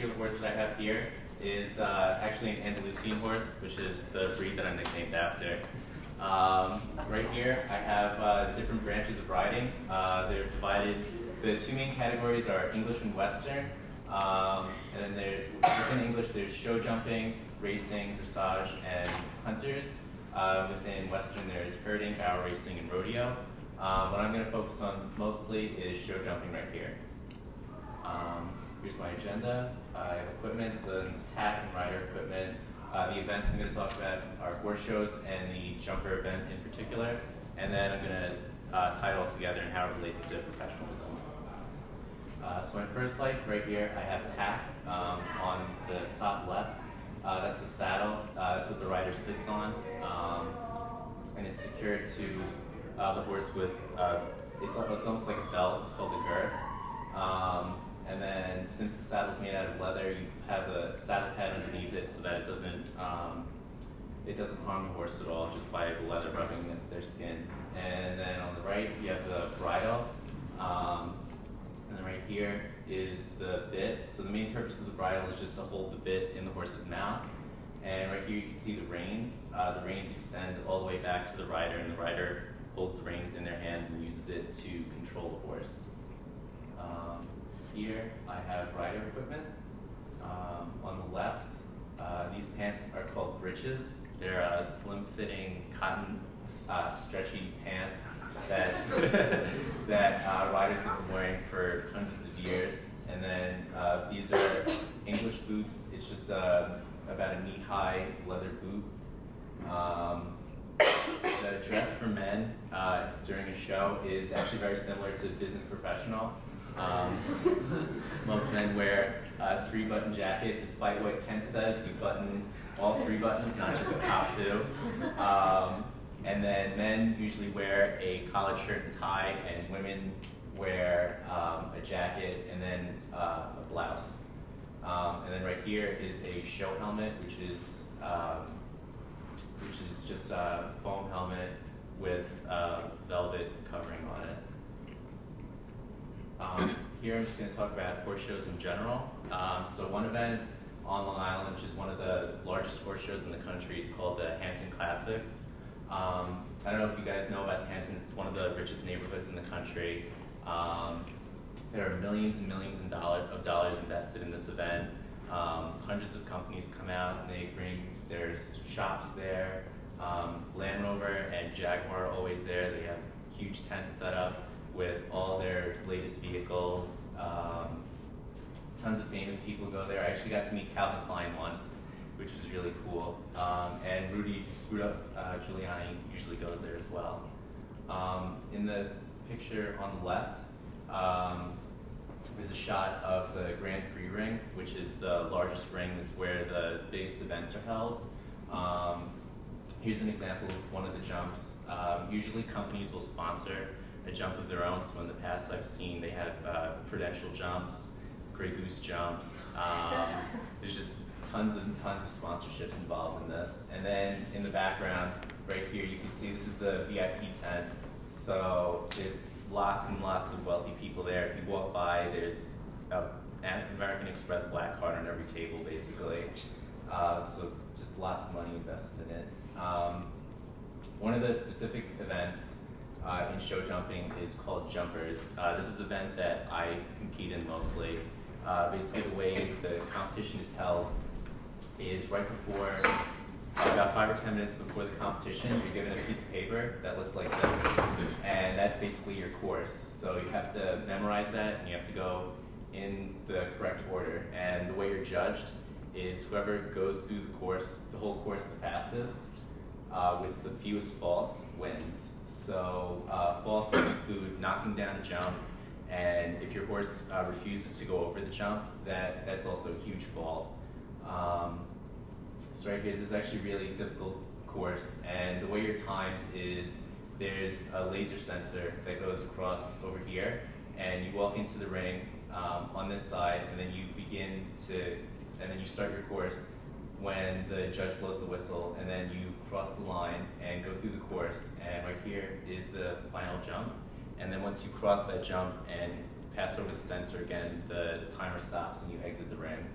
particular horse that I have here is actually an Andalusian horse, which is the breed that I'm nicknamed after. Right here, I have different branches of riding. They're divided. The two main categories are English and Western. And then within English, there's show jumping, racing, dressage, and hunters. Within Western, there's herding, barrel racing, and rodeo. What I'm going to focus on mostly is show jumping right here. Here's my agenda. I have equipment, so tack and rider equipment. The events I'm going to talk about are horse shows and the jumper event in particular. And then I'm going to tie it all together and how it relates to professionalism. So my first slide right here, I have tack on the top left. That's the saddle. That's what the rider sits on. And it's secured to the horse with, it's almost like a belt. It's called a girth. And then since the saddle's made out of leather, you have a saddle pad underneath it so that it doesn't harm the horse at all just by the leather rubbing against their skin. And then on the right, you have the bridle. And then right here is the bit. So the main purpose of the bridle is just to hold the bit in the horse's mouth. And right here you can see the reins. The reins extend all the way back to the rider, and the rider holds the reins in their hands and uses it to control the horse. Here I have rider equipment. On the left, these pants are called breeches. They're slim-fitting cotton, stretchy pants that that riders have been wearing for hundreds of years. And then these are English boots. It's just about a knee-high leather boot. The dress for men during a show is actually very similar to business professional. Most men wear a 3-button jacket, despite what Kent says, you button all 3 buttons, not just the top 2. And then men usually wear a collared shirt and tie, and women wear a jacket and then a blouse. And then right here is a show helmet, which is just a foam helmet with velvet covering on it. Here I'm just going to talk about horse shows in general. So one event on Long Island, which is one of the largest horse shows in the country, is called the Hampton Classics. I don't know if you guys know about Hampton. It's one of the richest neighborhoods in the country. There are millions and millions of dollars invested in this event. Hundreds of companies come out and they bring, there's shops there. Land Rover and Jaguar are always there. They have huge tents set up with all their latest vehicles. Tons of famous people go there. I actually got to meet Calvin Klein once, which was really cool. And Rudolph Giuliani usually goes there as well. In the picture on the left, there's a shot of the Grand Prix ring, which is the largest ring. That's where the biggest events are held. Here's an example of one of the jumps. Usually companies will sponsor a jump of their own. So in the past I've seen they have Prudential jumps, Grey Goose jumps. There's just tons and tons of sponsorships involved in this. And then in the background, right here, you can see this is the VIP tent. So there's lots and lots of wealthy people there. If you walk by, there's an American Express black card on every table, basically. So just lots of money invested in it. One of the specific events in show jumping is called jumpers. This is an event that I compete in mostly. Basically the way the competition is held is right before, about 5 or 10 minutes before the competition, you're given a piece of paper that looks like this, and that's basically your course. So you have to memorize that, and you have to go in the correct order. And the way you're judged is whoever goes through the course, the whole course the fastest, with the fewest faults wins. So faults include knocking down a jump, and if your horse refuses to go over the jump, that's also a huge fault. So right here, this is actually a really difficult course, and the way you're timed is there's a laser sensor that goes across over here, and you walk into the ring on this side, and then you start your course when the judge blows the whistle, and then you cross the line and go through the course, and right here is the final jump. And then once you cross that jump and pass over the sensor again, the timer stops and you exit the ring.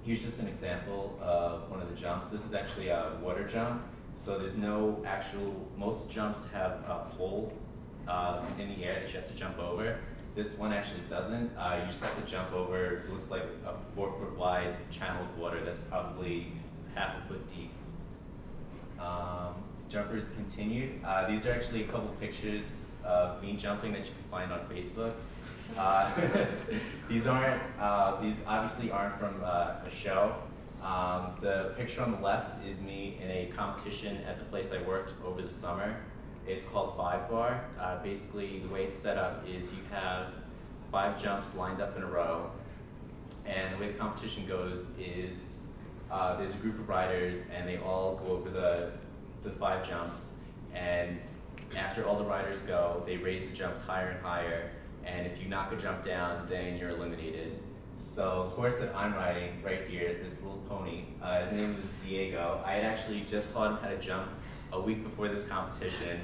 Here's just an example of one of the jumps. This is actually a water jump. So there's no actual, most jumps have a pole in the air that you have to jump over. This one actually doesn't. You just have to jump over, it looks like a 4-foot wide channel of water that's probably half a foot deep. Jumpers continued. These are actually a couple pictures of me jumping that you can find on Facebook. These obviously aren't from a show. The picture on the left is me in a competition at the place I worked over the summer. It's called 5 bar. Basically, the way it's set up is you have 5 jumps lined up in a row, and the way the competition goes is there's a group of riders, and they all go over the 5 jumps, and after all the riders go, they raise the jumps higher and higher, and if you knock a jump down, then you're eliminated. So the horse that I'm riding right here, this little pony, his name is Diego. I had actually just taught him how to jump a week before this competition,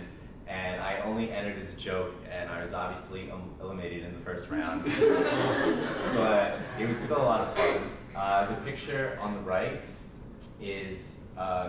and I only entered as a joke, and I was obviously eliminated in the first round. But it was still a lot of fun. The picture on the right is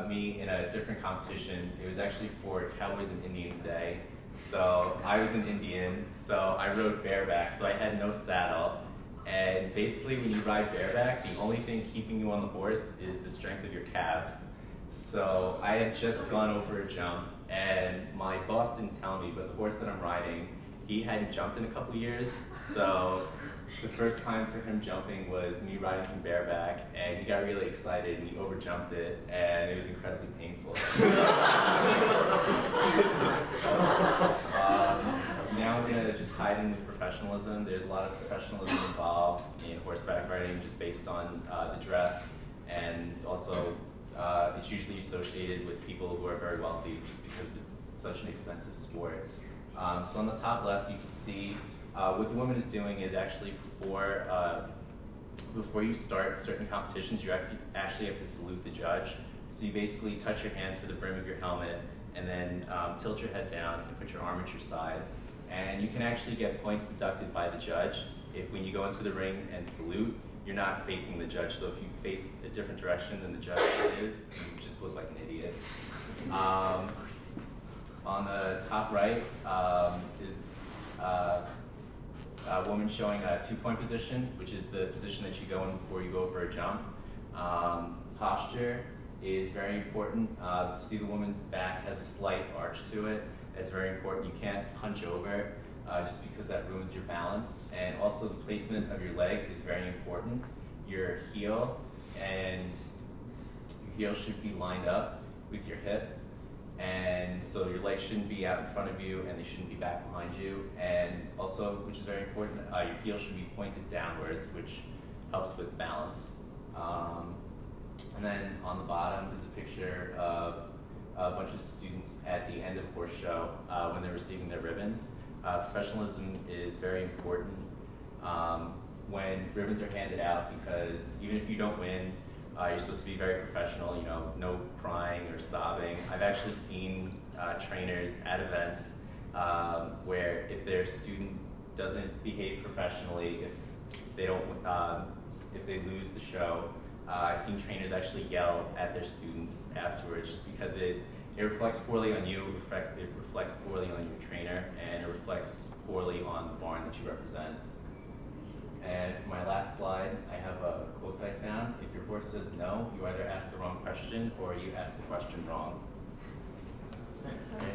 me in a different competition. It was actually for Cowboys and Indians Day. So I was an Indian, so I rode bareback, so I had no saddle. And basically when you ride bareback, the only thing keeping you on the horse is the strength of your calves. So I had just gone over a jump, and my boss didn't tell me, but the horse that I'm riding, he hadn't jumped in a couple years, so the first time for him jumping was me riding him bareback, and he got really excited, and he overjumped it, and it was incredibly painful. Now I'm going to just tie it in with professionalism. There's a lot of professionalism involved in horseback riding just based on the dress, and also it's usually associated with people who are very wealthy just because it's such an expensive sport. So on the top left, you can see what the woman is doing is actually before you start certain competitions, you actually have to salute the judge. So you basically touch your hand to the brim of your helmet and then tilt your head down and put your arm at your side. And you can actually get points deducted by the judge if when you go into the ring and salute, you're not facing the judge. So if you face a different direction than the judge is, you just look like an idiot. On the top right is a woman showing a 2-point position, which is the position that you go in before you go over a jump. Posture is very important. See, the woman's back has a slight arch to it. It's very important. You can't hunch over just because that ruins your balance. And also the placement of your leg is very important. Your heel should be lined up with your hip. And so your legs shouldn't be out in front of you and they shouldn't be back behind you. And also, which is very important, your heel should be pointed downwards, which helps with balance. And then on the bottom is a picture of a bunch of students at the end of a horse show when they're receiving their ribbons. Professionalism is very important when ribbons are handed out, because even if you don't win, you're supposed to be very professional, you know, no crying or sobbing. I've actually seen trainers at events where if their student doesn't behave professionally, if they lose the show, I've seen trainers actually yell at their students afterwards just because it reflects poorly on you, it reflects poorly on your trainer, and it reflects poorly on the barn that you represent. And for my last slide, I have a quote that I found. If your horse says no, you either ask the wrong question or you ask the question wrong. Okay.